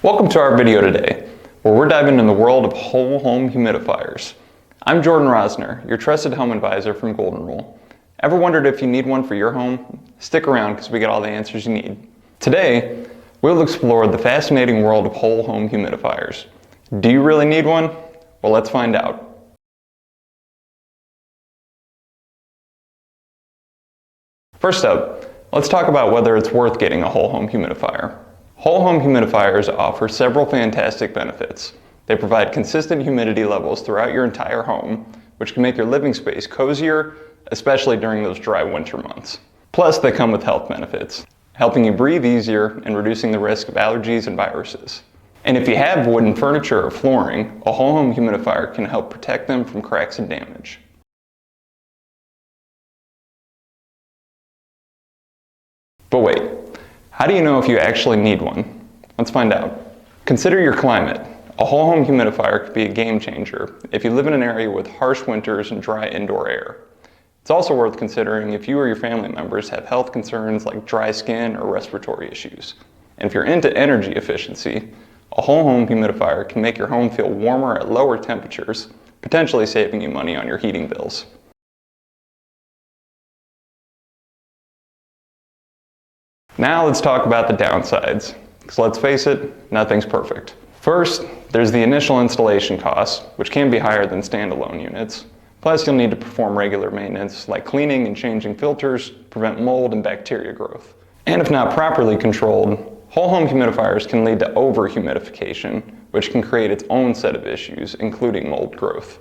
Welcome to our video today, where we're diving into the world of whole home humidifiers. I'm Jordan Rosner, your trusted home advisor from Golden Rule. Ever wondered if you need one for your home? Stick around because we got all the answers you need. Today, we'll explore the fascinating world of whole home humidifiers. Do you really need one? Well, let's find out. First up, let's talk about whether it's worth getting a whole home humidifier. Whole home humidifiers offer several fantastic benefits. They provide consistent humidity levels throughout your entire home, which can make your living space cozier, especially during those dry winter months. Plus, they come with health benefits, helping you breathe easier and reducing the risk of allergies and viruses. And if you have wooden furniture or flooring, a whole home humidifier can help protect them from cracks and damage. But wait, how do you know if you actually need one? Let's find out. Consider your climate. A whole home humidifier could be a game changer if you live in an area with harsh winters and dry indoor air. It's also worth considering if you or your family members have health concerns like dry skin or respiratory issues. And if you're into energy efficiency, a whole home humidifier can make your home feel warmer at lower temperatures, potentially saving you money on your heating bills. Now let's talk about the downsides, because let's face it, nothing's perfect. First, there's the initial installation costs, which can be higher than standalone units. Plus, you'll need to perform regular maintenance like cleaning and changing filters, prevent mold and bacteria growth. And if not properly controlled, whole home humidifiers can lead to over-humidification, which can create its own set of issues, including mold growth.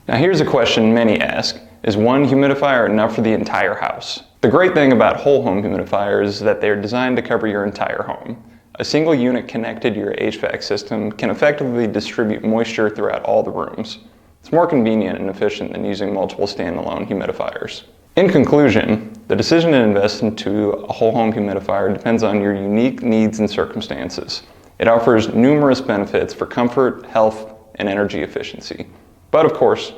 Now here's a question many ask. Is one humidifier enough for the entire house? The great thing about whole home humidifiers is that they're designed to cover your entire home. A single unit connected to your HVAC system can effectively distribute moisture throughout all the rooms. It's more convenient and efficient than using multiple standalone humidifiers. In conclusion, the decision to invest into a whole home humidifier depends on your unique needs and circumstances. It offers numerous benefits for comfort, health, and energy efficiency. But of course,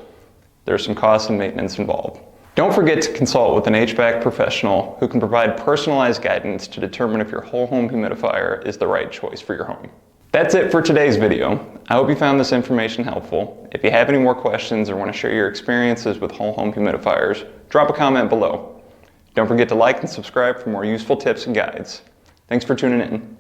there's some costs and maintenance involved. Don't forget to consult with an HVAC professional who can provide personalized guidance to determine if your whole home humidifier is the right choice for your home. That's it for today's video. I hope you found this information helpful. If you have any more questions or want to share your experiences with whole home humidifiers, drop a comment below. Don't forget to like and subscribe for more useful tips and guides. Thanks for tuning in.